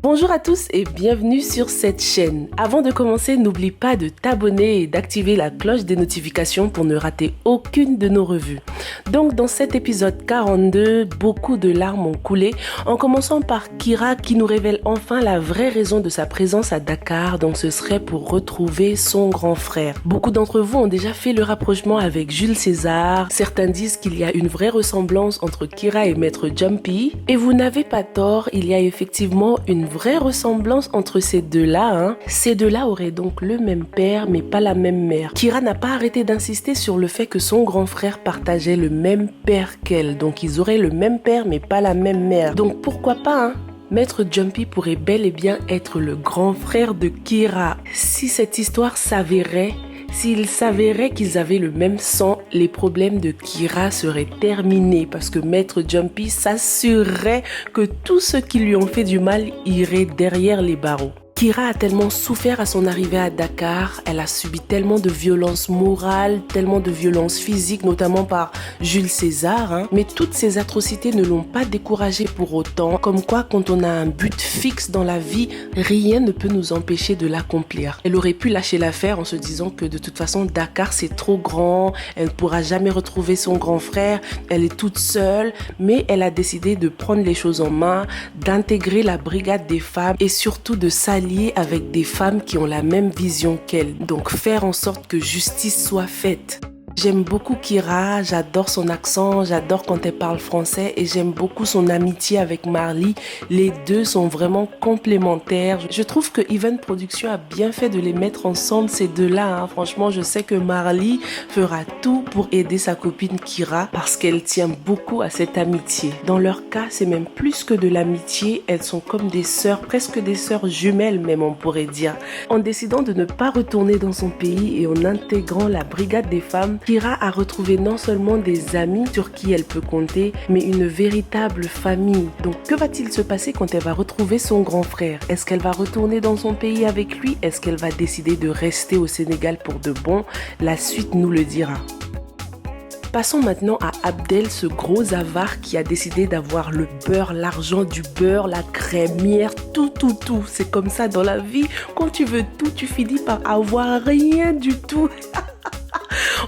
Bonjour à tous et bienvenue sur cette chaîne. Avant de commencer, n'oublie pas de t'abonner et d'activer la cloche des notifications pour ne rater aucune de nos revues. Donc dans cet épisode 42, beaucoup de larmes ont coulé en commençant par Kyra qui nous révèle enfin la vraie raison de sa présence à Dakar. Donc ce serait pour retrouver son grand frère. Beaucoup d'entre vous ont déjà fait le rapprochement avec Jules César. Certains disent qu'il y a une vraie ressemblance entre Kyra et Maître Jumpy. Et vous n'avez pas tort, il y a effectivement une vraie ressemblance entre ces deux-là. Ces deux-là auraient donc le même père mais pas la même mère. Kyra n'a pas arrêté d'insister sur le fait que son grand frère partageait le même père qu'elle. Donc ils auraient le même père mais pas la même mère. Donc pourquoi pas Maître Jumpy pourrait bel et bien être le grand frère de Kyra. Si cette histoire s'avérait, s'il s'avérait qu'ils avaient le même sang, les problèmes de Kyra seraient terminés parce que Maître Jumpy s'assurerait que tous ceux qui lui ont fait du mal iraient derrière les barreaux. Kyra a tellement souffert à son arrivée à Dakar, elle a subi tellement de violences morales, tellement de violences physiques, notamment par Jules César, mais toutes ces atrocités ne l'ont pas découragée pour autant, comme quoi quand on a un but fixe dans la vie, rien ne peut nous empêcher de l'accomplir. Elle aurait pu lâcher l'affaire en se disant que de toute façon Dakar c'est trop grand, elle ne pourra jamais retrouver son grand frère, elle est toute seule, mais elle a décidé de prendre les choses en main, d'intégrer la brigade des femmes et surtout de s'allier avec des femmes qui ont la même vision qu'elle. Donc faire en sorte que justice soit faite. J'aime beaucoup Kyra, j'adore son accent, j'adore quand elle parle français et j'aime beaucoup son amitié avec Marley. Les deux sont vraiment complémentaires. Je trouve que Even Production a bien fait de les mettre ensemble, ces deux-là. Franchement, je sais que Marley fera tout pour aider sa copine Kyra parce qu'elle tient beaucoup à cette amitié. Dans leur cas, c'est même plus que de l'amitié, elles sont comme des sœurs, presque des sœurs jumelles même on pourrait dire. En décidant de ne pas retourner dans son pays et en intégrant la brigade des femmes, Kyra a retrouvé non seulement des amis sur qui elle peut compter, mais une véritable famille. Donc que va-t-il se passer quand elle va retrouver son grand frère? Est-ce qu'elle va retourner dans son pays avec lui? Est-ce qu'elle va décider de rester au Sénégal pour de bon? La suite nous le dira. Passons maintenant à Abdel, ce gros avare qui a décidé d'avoir le beurre, l'argent du beurre, la crémière, tout. C'est comme ça dans la vie. Quand tu veux tout, tu finis par avoir rien du tout.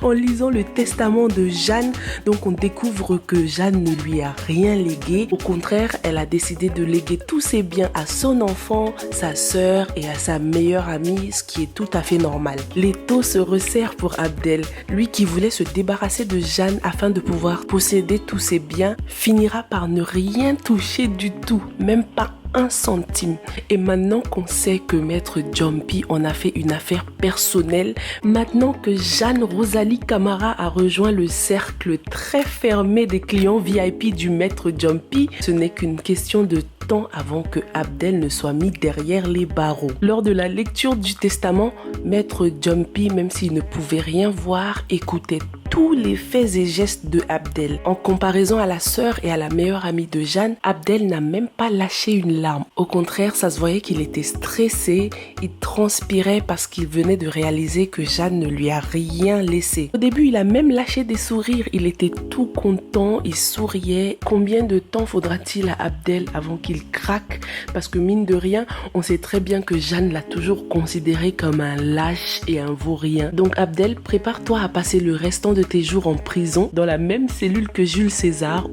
En lisant le testament de Jeanne, donc on découvre que Jeanne ne lui a rien légué. Au contraire, elle a décidé de léguer tous ses biens à son enfant, sa sœur et à sa meilleure amie, ce qui est tout à fait normal. Les taux se resserrent pour Abdel. Lui qui voulait se débarrasser de Jeanne afin de pouvoir posséder tous ses biens, finira par ne rien toucher du tout, même pas 1 centime. Et maintenant qu'on sait que Maître Jumpy en a fait une affaire personnelle, maintenant que Jeanne Rosalie Camara a rejoint le cercle très fermé des clients VIP du Maître Jumpy, ce n'est qu'une question de temps avant que Abdel ne soit mis derrière les barreaux. Lors de la lecture du testament, Maître Jumpy, même s'il ne pouvait rien voir, écoutait tous les faits et gestes de Abdel. En comparaison à la sœur et à la meilleure amie de Jeanne, Abdel n'a même pas lâché une larme. Au contraire, ça se voyait qu'il était stressé, il transpirait parce qu'il venait de réaliser que Jeanne ne lui a rien laissé. Au début, il a même lâché des sourires, il était tout content, il souriait. Combien de temps faudra-t-il à Abdel avant qu'il craque? Parce que mine de rien, on sait très bien que Jeanne l'a toujours considéré comme un lâche et un vaurien. Donc Abdel, prépare-toi à passer le restant de tes jours en prison dans la même cellule que Jules César.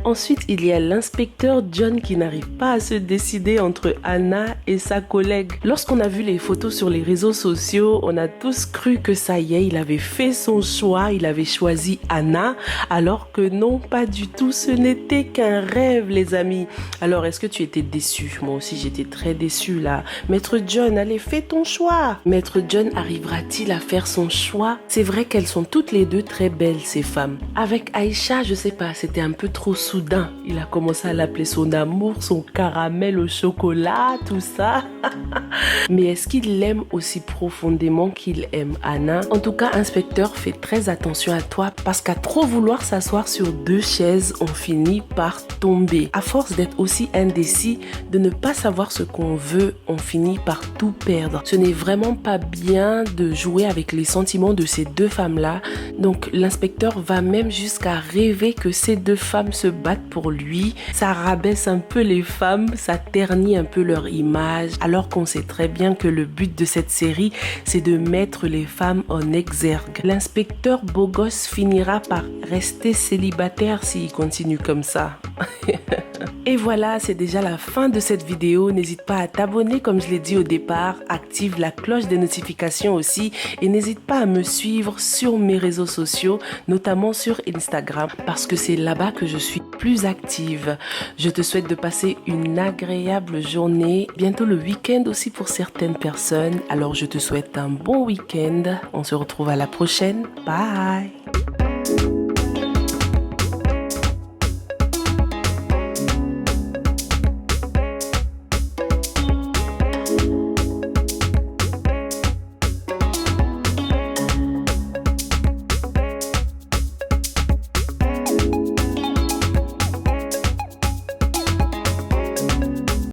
Ensuite, il y a l'inspecteur John qui n'arrive pas à se décider entre Anna et sa collègue. Lorsqu'on a vu les photos sur les réseaux sociaux, on a tous cru que ça y est, il avait fait son choix, il avait choisi Anna, alors que non, pas du tout, ce n'était qu'un rêve les amis. Alors, est-ce que tu étais déçu? Moi aussi, j'étais très déçue là. Maître John, allez, fais ton choix. Maître John arrivera-t-il à faire son choix? C'est vrai qu'elles sont toutes les deux très belles, ces femmes. Avec Aïcha, je sais pas, c'était un peu trop soudain, il a commencé à l'appeler son amour, son caramel au chocolat, tout ça. Mais est-ce qu'il l'aime aussi profondément qu'il aime Anna? En tout cas, inspecteur, fais très attention à toi parce qu'à trop vouloir s'asseoir sur 2 chaises, on finit par tomber. À force d'être aussi indécis, de ne pas savoir ce qu'on veut, on finit par tout perdre. Ce n'est vraiment pas bien de jouer avec les sentiments de ces 2 femmes-là. Donc l'inspecteur va même jusqu'à rêver que ces 2 femmes se battent pour lui. Ça rabaisse un peu les femmes, ça ternit un peu leur image, alors qu'on sait très bien que le but de cette série, c'est de mettre les femmes en exergue. L'inspecteur beau gosse finira par rester célibataire s'il continue comme ça. Et voilà, c'est déjà la fin de cette vidéo. N'hésite pas à t'abonner comme je l'ai dit au départ. Active la cloche des notifications aussi. Et n'hésite pas à me suivre sur mes réseaux sociaux, notamment sur Instagram, parce que c'est là-bas que je suis plus active. Je te souhaite de passer une agréable journée. Bientôt le week-end aussi pour certaines personnes. Alors je te souhaite un bon week-end. On se retrouve à la prochaine. Bye!